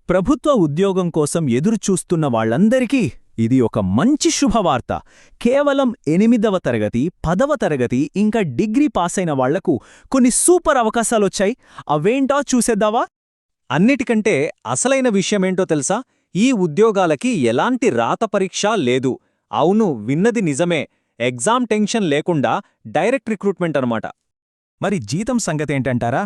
ప్రభుత్వ ఉద్యోగం కోసం ఎదురుచూస్తున్న వాళ్లందరికీ ఇది ఒక మంచి శుభవార్త. కేవలం 8వ తరగతి, 10వ తరగతి ఇంకా డిగ్రీ పాసైన వాళ్లకు కొన్ని సూపర్ అవకాశాలొచ్చాయి. అవేంటో చూసేద్దావా? అన్నిటికంటే అసలైన విషయమేంటో తెలుసా? ఈ ఉద్యోగాలకి ఎలాంటి రాత పరీక్ష లేదు. అవును, విన్నది నిజమే. ఎగ్జామ్ టెన్షన్ లేకుండా డైరెక్ట్ రిక్రూట్మెంట్ అనమాట. మరి జీతం సంగతేంటంటారా?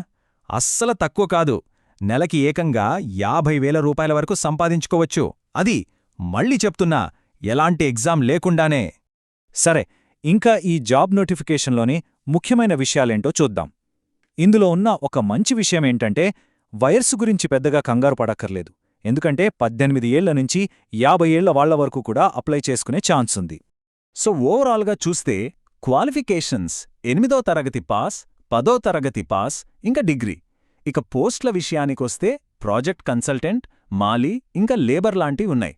అస్సలు తక్కువ కాదు. నెలకి ఏకంగా 50,000 రూపాయల వరకు సంపాదించుకోవచ్చు. అది మళ్ళీ చెప్తున్నా, ఎలాంటి ఎగ్జామ్ లేకుండానే. సరే, ఇంకా ఈ జాబ్ నోటిఫికేషన్లోని ముఖ్యమైన విషయాలేంటో చూద్దాం. ఇందులో ఉన్న ఒక మంచి విషయమేంటంటే, వయస్సు గురించి పెద్దగా కంగారు పడక్కర్లేదు. ఎందుకంటే 18 ఏళ్ల నుంచి 50 ఏళ్ల వాళ్ల వరకు కూడా అప్లై చేసుకునే ఛాన్స్ ఉంది. సో ఓవరాల్గా చూస్తే క్వాలిఫికేషన్స్ 8వ తరగతి పాస్, 10వ తరగతి పాస్ ఇంకా డిగ్రీ. ఇక పోస్ట్ల విషయానికొస్తే ప్రాజెక్ట్ కన్సల్టెంట్, మాలీ ఇంకా లేబర్ లాంటివి ఉన్నాయి.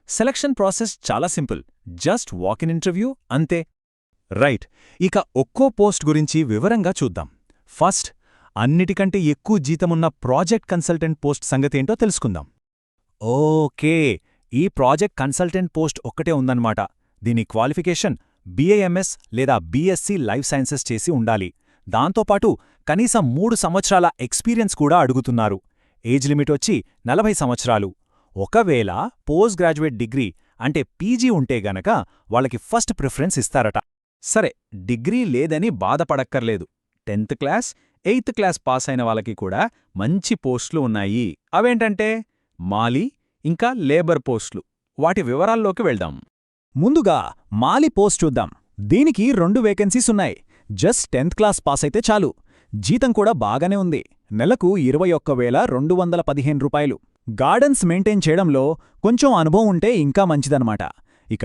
సెలక్షన్ ప్రాసెస్ చాలా సింపుల్. జస్ట్ వాక్-ఇన్ ఇంటర్వ్యూ అంతే. రైట్, ఇక ఒక్కో పోస్ట్ గురించి వివరంగా చూద్దాం. ఫస్ట్, అన్నిటికంటే ఎక్కువ జీతమున్న ప్రాజెక్ట్ కన్సల్టెంట్ పోస్ట్ సంగతేంటో తెలుసుకుందాం. ఓకే, ఈ ప్రాజెక్ట్ కన్సల్టెంట్ పోస్ట్ ఒక్కటే ఉందన్నమాట. దీని క్వాలిఫికేషన్ BAMS లేదా BSc లైఫ్ సైన్సెస్ చేసి ఉండాలి. దాంతోపాటు కనీసం 3 సంవత్సరాల ఎక్స్పీరియన్స్ కూడా అడుగుతున్నారు. ఏజ్ లిమిట్ వచ్చి 40 సంవత్సరాలు. ఒకవేళ పోస్ట్ గ్రాడ్యుయేట్ డిగ్రీ అంటే పీజీ ఉంటే గనక వాళ్ళకి ఫస్ట్ ప్రిఫరెన్స్ ఇస్తారట. సరే, డిగ్రీ లేదని బాధపడక్కర్లేదు. 10th class, 8th class pass అయిన వాళ్ళకి కూడా మంచి పోస్టులు ఉన్నాయి. అవేంటంటే మాలీ ఇంకా లేబర్ పోస్టులు. వాటి వివరాల్లోకి వెళ్దాం. ముందుగా మాలీ పోస్ట్ చూద్దాం. దీనికి 2 వేకెన్సీస్ ఉన్నాయి. జస్ట్ 10th క్లాస్ పాస్ అయితే చాలు. జీతం కూడా బాగానే ఉంది. నెలకు 21,215 రూపాయలు. గార్డెన్స్ మెయింటైన్ చేయడంలో కొంచెం అనుభవం ఉంటే ఇంకా మంచిదన్నమాట. ఇక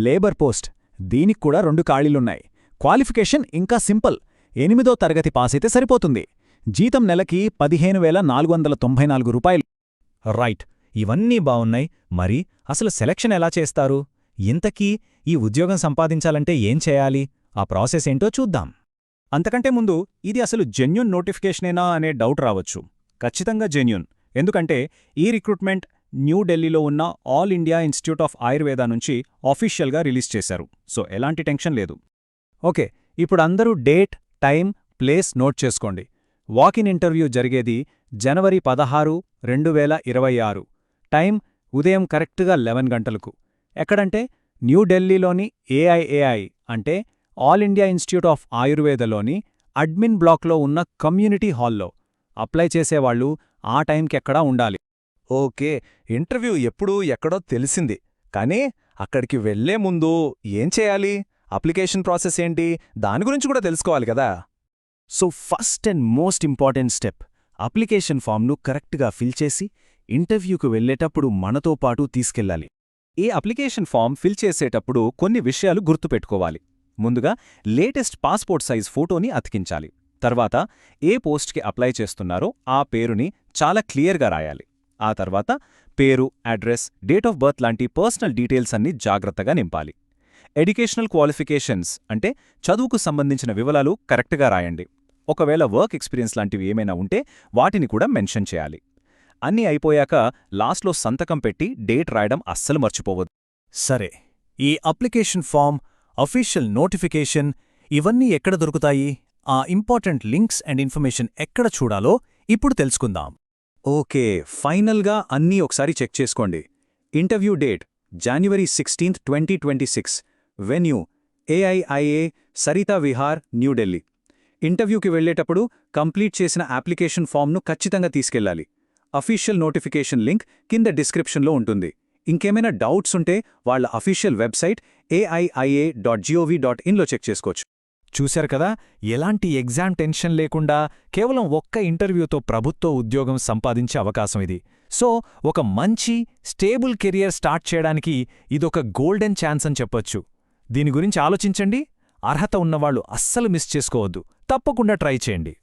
లేబర్ పోస్ట్, దీనికి కూడా 2 ఖాళీలున్నాయి. క్వాలిఫికేషన్ ఇంకా సింపుల్. 8వ తరగతి పాస్ అయితే సరిపోతుంది. జీతం నెలకి 15,494 రూపాయలు. రైట్, ఇవన్నీ బావున్నాయి. మరి అసలు సెలక్షన్ ఎలా చేస్తారు? ఇంతకీ ఈ ఉద్యోగం సంపాదించాలంటే ఏం చేయాలి? ఆ ప్రాసెస్ ఏంటో చూద్దాం. అంతకంటే ముందు, ఇది అసలు జెన్యూన్ నోటిఫికేషనేనా అనే డౌట్ రావచ్చు. ఖచ్చితంగా జెన్యూన్. ఎందుకంటే ఈ రిక్రూట్మెంట్ న్యూఢిల్లీలో ఉన్న all India institute of Ayurveda నుంచి ఆఫీషియల్గా రిలీజ్ చేశారు. సో ఎలాంటి టెన్షన్ లేదు. ఓకే, ఇప్పుడు అందరూ డేట్, టైం, ప్లేస్ నోట్ చేసుకోండి. వాక్-ఇన్ ఇంటర్వ్యూ జరిగేది జనవరి 16, 2026. టైం ఉదయం కరెక్ట్గా 11 గంటలకు. ఎక్కడంటే న్యూఢిల్లీలోని AIAI అంటే ఆల్ ఇండియా ఇన్స్టిట్యూట్ ఆఫ్ ఆయుర్వేదలోని అడ్మిన్ బ్లాక్లో ఉన్న కమ్యూనిటీ హాల్లో. అప్లై చేసేవాళ్లు ఆ టైంకెక్కడా ఉండాలి. ఓకే, ఇంటర్వ్యూ ఎప్పుడూ ఎక్కడో తెలిసింది. కానీ అక్కడికి వెళ్లే ముందు ఏం చేయాలి? అప్లికేషన్ ప్రాసెస్ ఏంటి? దాని గురించి కూడా తెలుసుకోవాలి కదా. So first and most important step, application ఫామ్ను కరెక్ట్గా ఫిల్ చేసి ఇంటర్వ్యూకు వెళ్లేటప్పుడు మనతో పాటు తీసుకెళ్లాలి. ఈ అప్లికేషన్ ఫామ్ ఫిల్ చేసేటప్పుడు కొన్ని విషయాలు గుర్తుపెట్టుకోవాలి. ముందుగా లేటెస్ట్ పాస్పోర్ట్ సైజ్ ఫోటోని అతికించాలి. తర్వాత ఏ పోస్ట్కి అప్లై చేస్తున్నారో ఆ పేరుని చాలా క్లియర్గా రాయాలి. ఆ తర్వాత పేరు, అడ్రస్, డేట్ ఆఫ్ బర్త్ లాంటి పర్సనల్ డీటెయిల్స్ అన్ని జాగ్రత్తగా నింపాలి. ఎడ్యుకేషనల్ క్వాలిఫికేషన్స్ అంటే చదువుకు సంబంధించిన వివరాలు కరెక్ట్గా రాయండి. ఒకవేళ వర్క్ ఎక్స్పీరియన్స్ లాంటివి ఏమైనా ఉంటే వాటిని కూడా మెన్షన్ చేయాలి. అన్నీ అయిపోయాక లాస్ట్లో సంతకం పెట్టి డేట్ రాయడం అస్సలు మర్చిపోవద్దు. సరే, ఈ అప్లికేషన్ ఫామ్, అఫీషియల్ నోటిఫికేషన్ ఇవన్నీ ఎక్కడ దొరుకుతాయి? ఆ ఇంపార్టెంట్ లింక్స్ అండ్ ఇన్ఫర్మేషన్ ఎక్కడ చూడాలో ఇప్పుడు తెలుసుకుందాం. ఓకే, ఫైనల్గా అన్నీ ఒకసారి చెక్ చేసుకోండి. Interview date January 16, 2026. Venue AIIA Sarita Vihar, New Delhi. ఇంటర్వ్యూకి వెళ్లేటప్పుడు కంప్లీట్ చేసిన అప్లికేషన్ ఫామ్ను ఖచ్చితంగా తీసుకెళ్లాలి. అఫీషియల్ నోటిఫికేషన్ లింక్ కింద డిస్క్రిప్షన్లో ఉంటుంది. ఇంకేమైనా డౌట్స్ ఉంటే వాళ్ళ అఫీషియల్ వెబ్సైట్ AIIA.gov.in లో చెక్ చేసుకోవచ్చు. చూశారు కదా, ఎలాంటి ఎగ్జామ్ టెన్షన్ లేకుండా కేవలం ఒక్క ఇంటర్వ్యూతో ప్రభుత్వ ఉద్యోగం సంపాదించే అవకాశం ఇది. సో ఒక మంచి స్టేబుల్ కెరియర్ స్టార్ట్ చేయడానికి ఇదొక గోల్డెన్ ఛాన్స్ అని చెప్పొచ్చు. దీని గురించి ఆలోచించండి. అర్హత ఉన్నవాళ్లు అస్సలు మిస్ చేసుకోవద్దు. తప్పకుండా ట్రై చేయండి.